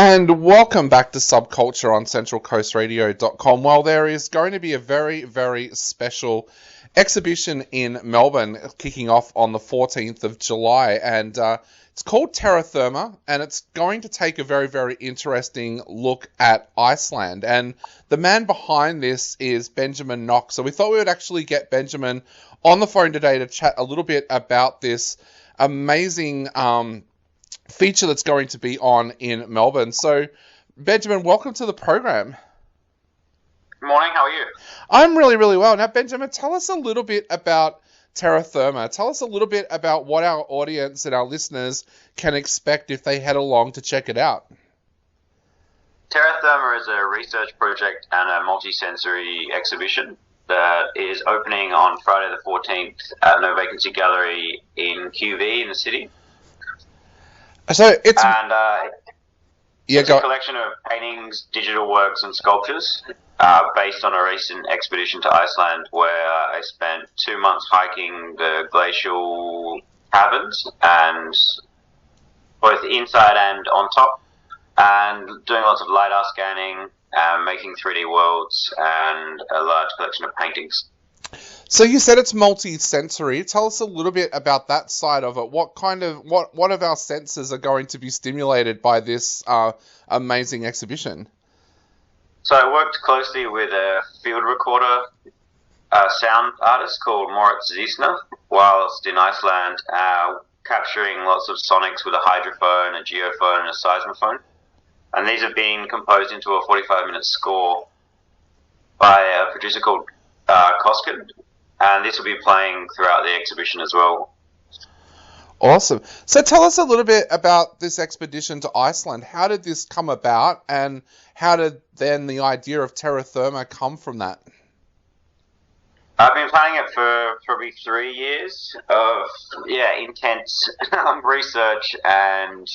And welcome back to Subculture on centralcoastradio.com. Well, there is going to be a very, very special exhibition in Melbourne kicking off on the 14th of July, and it's called Terra Therma, and it's going to take a very, very interesting look at Iceland. And the man behind this is Benjamin Knox. So we thought we would actually get Benjamin on the phone today to chat a little bit about this amazing feature that's going to be on in Melbourne. So, Benjamin, welcome to the program. Good morning, how are you? I'm really, really well. Now, Benjamin, tell us a little bit about Terra Therma. Tell us a little bit about what our audience and our listeners can expect if they head along to check it out. Terra Therma is a research project and a multi-sensory exhibition that is opening on Friday the 14th at No Vacancy Gallery in QV in the city. So it's it's a collection of paintings, digital works, and sculptures based on a recent expedition to Iceland, where I spent 2 months hiking the glacial caverns, and both inside and on top, and doing lots of LiDAR scanning, making 3D worlds, and a large collection of paintings. So you said it's multi-sensory. Tell us a little bit about that side of it. What of our senses are going to be stimulated by this amazing exhibition? So I worked closely with a field recorder, sound artist called Moritz Ziesner, whilst in Iceland, capturing lots of sonics with a hydrophone, a geophone, and a seismophone. And these have been composed into a 45-minute score by a producer called Koskin. And this will be playing throughout the exhibition as well. Awesome. So tell us a little bit about this expedition to Iceland. How did this come about, and how did then the idea of Terra Therma come from that? I've been planning it for probably 3 years of intense research and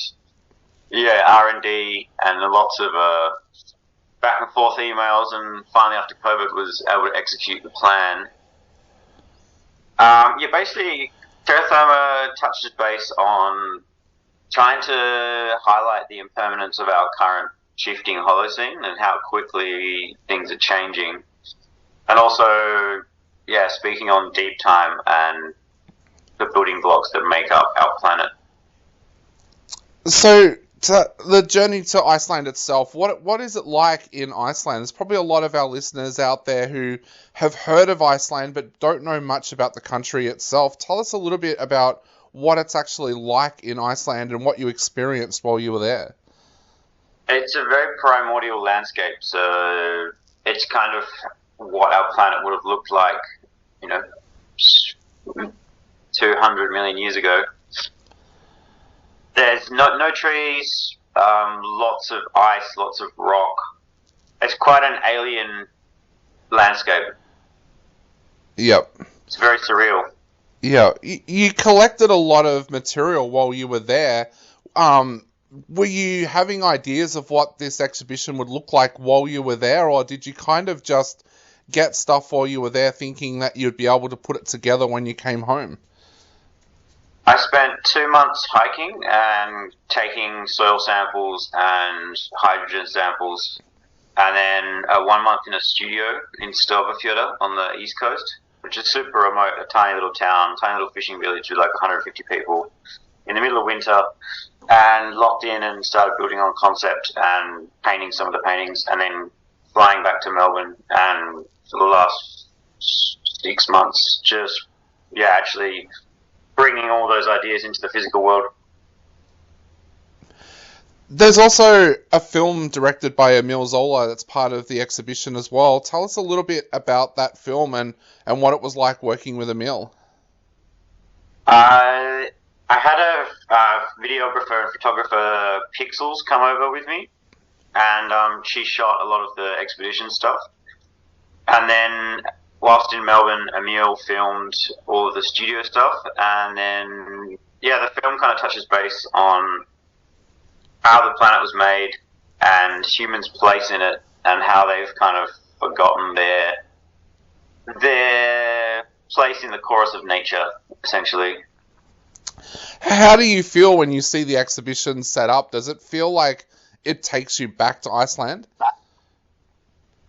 R&D and lots of back and forth emails, and finally after COVID was able to execute the plan. Basically, Terra Therma touches base on trying to highlight the impermanence of our current shifting Holocene and how quickly things are changing. And also, speaking on deep time and the building blocks that make up our planet. So, the journey to Iceland itself, what is it like in Iceland? There's probably a lot of our listeners out there who have heard of Iceland but don't know much about the country itself. Tell us a little bit about what it's actually like in Iceland and what you experienced while you were there. It's a very primordial landscape, so it's kind of what our planet would have looked like, 200 million years ago. There's no trees, lots of ice, lots of rock. It's quite an alien landscape. Yep. It's very surreal. Yeah. You collected a lot of material while you were there. Were you having ideas of what this exhibition would look like while you were there, or did you kind of just get stuff while you were there thinking that you'd be able to put it together when you came home? I spent 2 months hiking and taking soil samples and hydrogen samples, and then 1 month in a studio in Stövafjörður on the east coast, which is super remote, a tiny little town, tiny little fishing village with like 150 people in the middle of winter, and locked in and started building on concept and painting some of the paintings, and then flying back to Melbourne, and for the last 6 months just actually bringing all those ideas into the physical world. There's also a film directed by Emil Zola that's part of the exhibition as well. Tell us a little bit about that film and what it was like working with Emil. I had a videographer and photographer, Pixels, come over with me, and she shot a lot of the expedition stuff. And then whilst in Melbourne, Emil filmed all of the studio stuff, and then, the film kind of touches base on how the planet was made and humans' place in it, and how they've kind of forgotten their place in the chorus of nature, essentially. How do you feel when you see the exhibition set up? Does it feel like it takes you back to Iceland?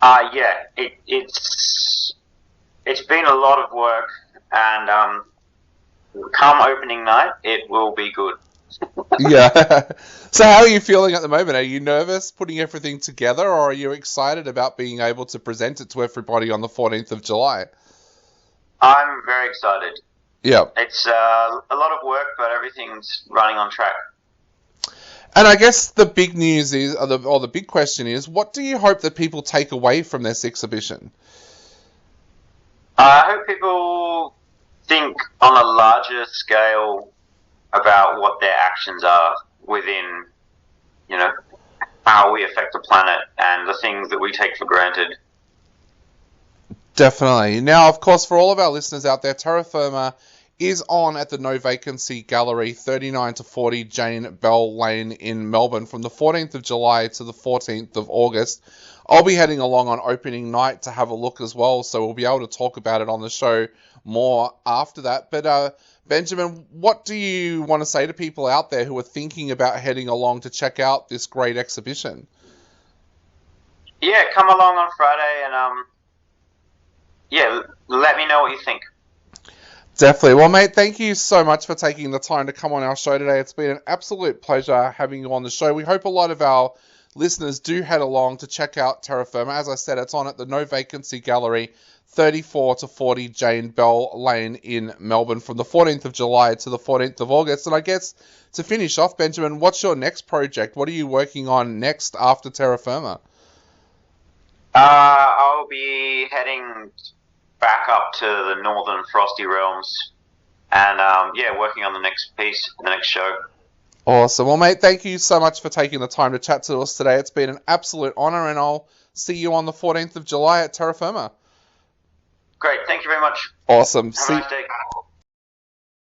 Yeah, it's been a lot of work, and come opening night, it will be good. Yeah. So how are you feeling at the moment? Are you nervous putting everything together, or are you excited about being able to present it to everybody on the 14th of July? I'm very excited. Yeah. It's a lot of work, but everything's running on track. And I guess the big news is, or the big question is, what do you hope that people take away from this exhibition? I hope people think on a larger scale about what their actions are within, how we affect the planet and the things that we take for granted. Definitely. Now, of course, for all of our listeners out there, Terra Therma is on at the No Vacancy Gallery, 39 to 40 Jane Bell Lane in Melbourne from the 14th of July to the 14th of August. I'll be heading along on opening night to have a look as well, so we'll be able to talk about it on the show more after that. But Benjamin, what do you want to say to people out there who are thinking about heading along to check out this great exhibition? Yeah, come along on Friday and let me know what you think. Definitely. Well, mate, thank you so much for taking the time to come on our show today. It's been an absolute pleasure having you on the show. We hope a lot of our listeners do head along to check out Terra Therma. As I said, it's on at the No Vacancy Gallery, 34 to 40 Jane Bell Lane in Melbourne from the 14th of July to the 14th of August. And I guess to finish off, Benjamin, what's your next project? What are you working on next after Terra Therma? I'll be heading back up to the northern frosty realms and working on the next piece, the next show. Awesome. Well, mate, thank you so much for taking the time to chat to us today. It's been an absolute honour, and I'll see you on the 14th of July at Terra Therma. Great. Thank you very much. Awesome. Have a nice day.